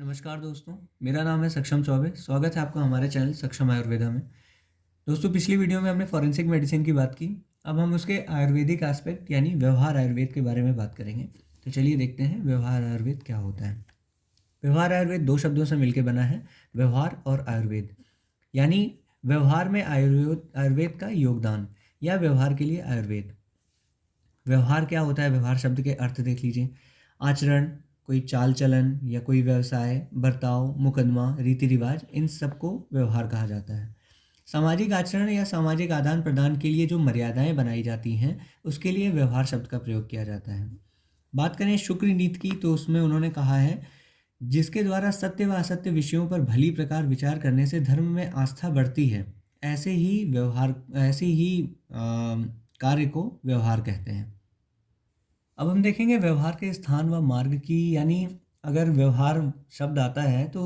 नमस्कार दोस्तों, मेरा नाम है सक्षम चौबे। स्वागत है आपका हमारे चैनल सक्षम आयुर्वेदा में। दोस्तों, पिछली वीडियो में हमने फॉरेंसिक मेडिसिन की बात की। अब हम उसके आयुर्वेदिक एस्पेक्ट यानी व्यवहार आयुर्वेद के बारे में बात करेंगे। तो चलिए देखते हैं व्यवहार आयुर्वेद क्या होता है। व्यवहार आयुर्वेद दो शब्दों से मिलकर बना है, व्यवहार और आयुर्वेद। यानी व्यवहार में आयुर्वेद आयुर्वेद का योगदान या व्यवहार के लिए आयुर्वेद। व्यवहार क्या होता है? व्यवहार शब्द के अर्थ देख लीजिए। आचरण, कोई चाल चलन या कोई व्यवसाय, बर्ताव, मुकदमा, रीति रिवाज, इन सबको व्यवहार कहा जाता है। सामाजिक आचरण या सामाजिक आदान प्रदान के लिए जो मर्यादाएं बनाई जाती हैं, उसके लिए व्यवहार शब्द का प्रयोग किया जाता है। बात करें शुक्र नीति की, तो उसमें उन्होंने कहा है, जिसके द्वारा सत्य व असत्य विषयों पर भली प्रकार विचार करने से धर्म में आस्था बढ़ती है, ऐसे ही कार्य को व्यवहार कहते हैं। अब हम देखेंगे व्यवहार के स्थान व मार्ग की, यानी अगर व्यवहार शब्द आता है तो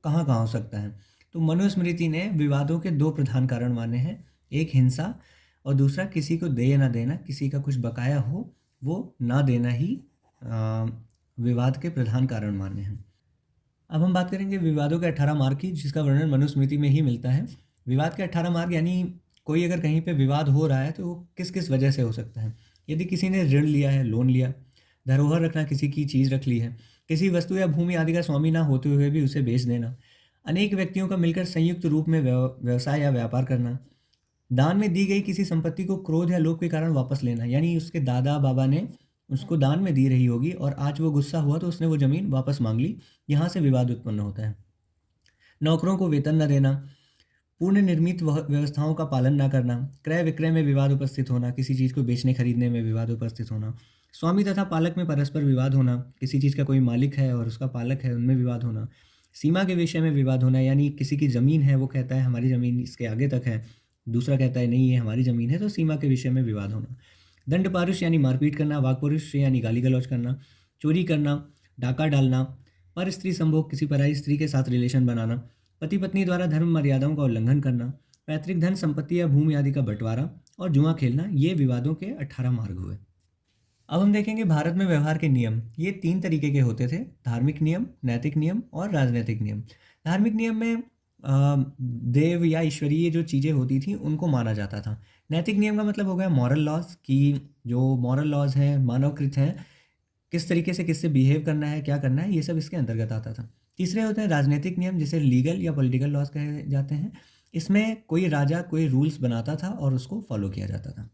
कहाँ कहाँ हो सकता है। तो मनुस्मृति ने विवादों के दो प्रधान कारण माने हैं, एक हिंसा और दूसरा किसी को दे या ना देना, किसी का कुछ बकाया हो वो ना देना ही विवाद के प्रधान कारण माने हैं। अब हम बात करेंगे विवादों के 18 मार्ग की, जिसका वर्णन मनुस्मृति में ही मिलता है। विवाद के 18 मार्ग यानी कोई अगर कहीं पे विवाद हो रहा है तो वो किस किस वजह से हो सकता है। यदि किसी ने ऋण लिया है, लोन लिया, धरोहर रखना, किसी की चीज़ रख ली है, किसी वस्तु या भूमि आदि का स्वामी ना होते हुए भी उसे बेच देना, अनेक व्यक्तियों का मिलकर संयुक्त रूप में व्यवसाय या व्यापार करना, दान में दी गई किसी संपत्ति को क्रोध या लोभ के कारण वापस लेना, यानी उसके दादा बाबा ने उसको दान में दी रही होगी और आज वो गुस्सा हुआ तो उसने वो ज़मीन वापस मांग ली, यहाँ से विवाद उत्पन्न होता है। नौकरों को वेतन न देना, पूर्ण निर्मित व्यवस्थाओं का पालन न करना, क्रय विक्रय में विवाद उपस्थित होना, किसी चीज़ को बेचने खरीदने में विवाद उपस्थित होना, स्वामी तथा पालक में परस्पर विवाद होना, किसी चीज़ का कोई मालिक है और उसका पालक है, उनमें विवाद होना, सीमा के विषय में विवाद होना, यानी किसी की ज़मीन है, वो कहता है हमारी ज़मीन इसके आगे तक है, दूसरा कहता है नहीं ये हमारी ज़मीन है, तो सीमा के विषय में विवाद होना। दंड पारुष यानी मारपीट करना, वाकपरुष यानी गाली गलौज करना, चोरी करना, डाका डालना, पर स्त्री संभोग, किसी पराई स्त्री के साथ रिलेशन बनाना, पति पत्नी द्वारा धर्म मर्यादाओं का उल्लंघन करना, पैतृक धन संपत्ति या भूमि आदि का बंटवारा और जुआ खेलना, ये विवादों के 18 मार्ग हुए। अब हम देखेंगे भारत में व्यवहार के नियम। ये 3 तरीके के होते थे, धार्मिक नियम, नैतिक नियम और राजनैतिक नियम। धार्मिक नियम में देव या ईश्वरीय जो चीज़ें होती थी उनको माना जाता था। नैतिक नियम का मतलब हो गया मॉरल लॉज, कि जो मॉरल लॉज हैं मानवकृत हैं, किस तरीके से किससे बिहेव करना है, क्या करना है, ये सब इसके अंतर्गत आता था। तीसरे होते हैं राजनीतिक नियम, जिसे लीगल या पॉलिटिकल लॉज कहे जाते हैं। इसमें कोई राजा कोई रूल्स बनाता था और उसको फॉलो किया जाता था।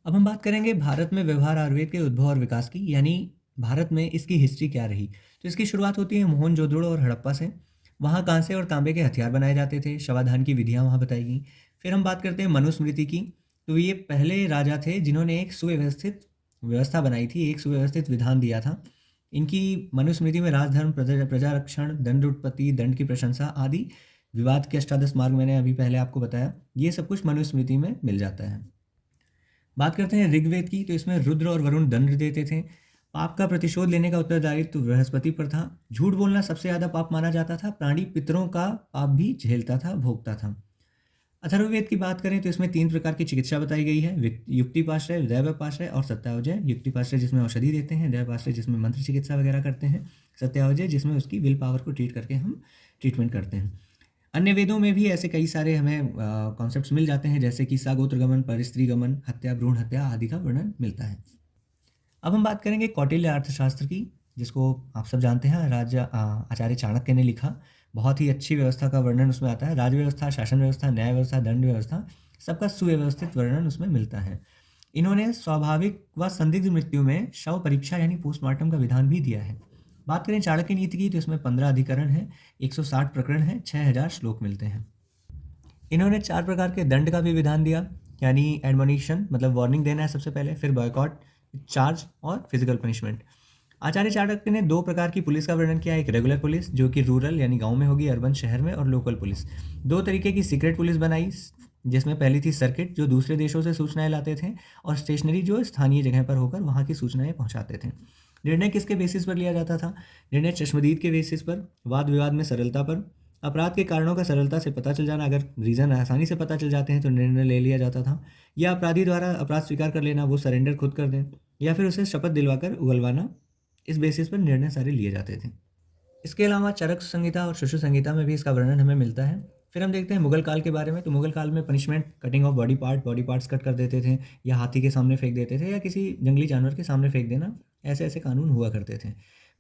अब हम बात करेंगे भारत में व्यवहार आयुर्वेद के उद्भव और विकास की, यानी भारत में इसकी हिस्ट्री क्या रही। तो इसकी शुरुआत होती है मोहनजोदड़ो और हड़प्पा से। वहाँ कांसे और तांबे के हथियार बनाए जाते थे, शवाधान की विधियाँ वहाँ बताई गई। फिर हम बात करते हैं मनुस्मृति की। तो ये पहले राजा थे जिन्होंने एक सुव्यवस्थित व्यवस्था बनाई थी, एक सुव्यवस्थित विधान दिया था। इनकी मनुस्मृति में राजधर्म, प्रजा रक्षण, दंड उत्पत्ति, दंड की प्रशंसा आदि, विवाद के अष्टादश मार्ग मैंने अभी पहले आपको बताया, ये सब कुछ मनुस्मृति में मिल जाता है। बात करते हैं ऋग्वेद की, तो इसमें रुद्र और वरुण दंड देते थे। पाप का प्रतिशोध लेने का उत्तरदायित्व तो बृहस्पति पर था। झूठ बोलना सबसे ज़्यादा पाप माना जाता था। प्राणी पितरों का पाप भी झेलता था, भोगता था। अथर्ववेद की बात करें तो इसमें 3 प्रकार की चिकित्सा बताई गई है, युक्तिपाश्रय, दैवपाश्रय और सत्यावजय। युक्तिपाश्रय जिसमें औषधि देते हैं, दैवपाश्रय जिसमें मंत्र चिकित्सा वगैरह करते हैं, सत्यावजय जिसमें उसकी विल पावर को ट्रीट करके हम ट्रीटमेंट करते हैं। अन्य वेदों में भी ऐसे कई सारे हमें कॉन्सेप्ट्स मिल जाते हैं, जैसे कि सागोत्र गमन, परस्त्री गमन, हत्या, भ्रूण हत्या आदि का वर्णन मिलता है। अब हम बात करेंगे कौटिल्य अर्थशास्त्र की, जिसको आप सब जानते हैं, आचार्य चाणक्य ने लिखा। बहुत ही अच्छी व्यवस्था का वर्णन उसमें आता है। राज व्यवस्था, शासन व्यवस्था, न्याय व्यवस्था, दंड व्यवस्था, सबका सुव्यवस्थित वर्णन उसमें मिलता है। इन्होंने स्वाभाविक व संदिग्ध मृत्यु में शव परीक्षा यानी पोस्टमार्टम का विधान भी दिया है। बात करें चाणक्य नीति की, तो इसमें 15 अधिकरण है, 160 प्रकरण है, 6000 श्लोक मिलते हैं। इन्होंने 4 प्रकार के दंड का भी विधान दिया, यानी एडमोनिशन मतलब वार्निंग देना है सबसे पहले, फिर बॉयकॉट, चार्ज और फिजिकल पनिशमेंट। आचार्य चाणक्य ने 2 प्रकार की पुलिस का वर्णन किया, एक रेगुलर पुलिस जो कि रूरल यानी गांव में होगी, अर्बन शहर में, और लोकल पुलिस। 2 तरीके की सीक्रेट पुलिस बनाई, जिसमें पहली थी सर्किट जो दूसरे देशों से सूचनाएं लाते थे, और स्टेशनरी जो स्थानीय जगह पर होकर वहाँ की सूचनाएं पहुँचाते थे। निर्णय किसके बेसिस पर लिया जाता था? निर्णय चश्मदीद के बेसिस पर, वाद विवाद में सरलता पर, अपराध के कारणों का सरलता से पता चल जाना, अगर रीज़न आसानी से पता चल जाते हैं तो निर्णय ले लिया जाता था, या अपराधी द्वारा अपराध स्वीकार कर लेना, वो सरेंडर खुद कर दें, या फिर उसे शपथ दिलवाकर उगलवाना, इस बेसिस पर निर्णय सारे लिए जाते थे। इसके अलावा चरक संहिता और शिशु संहिता में भी इसका वर्णन हमें मिलता है। फिर हम देखते हैं मुगल काल के बारे में। तो मुगल काल में punishment cutting of body parts cut कर देते थे, या हाथी के सामने फेंक देते थे, या किसी जंगली जानवर के सामने फेंक देना, ऐसे ऐसे कानून हुआ करते थे।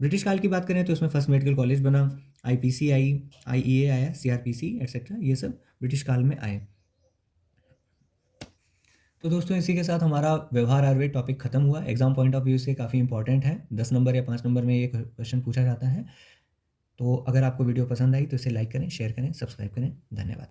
ब्रिटिश काल की बात करें तो उसमें फर्स्ट मेडिकल कॉलेज बना, IPC आई, IEA आया, CRPC एटसेट्रा, ये सब ब्रिटिश काल में आए। तो दोस्तों इसी के साथ हमारा व्यवहार आयुर्वेद टॉपिक खत्म हुआ। एग्जाम पॉइंट ऑफ व्यू से काफ़ी इंपॉर्टेंट है, 10 नंबर या 5 नंबर में ये क्वेश्चन पूछा जाता है। तो अगर आपको वीडियो पसंद आई तो इसे लाइक करें, शेयर करें, सब्सक्राइब करें। धन्यवाद।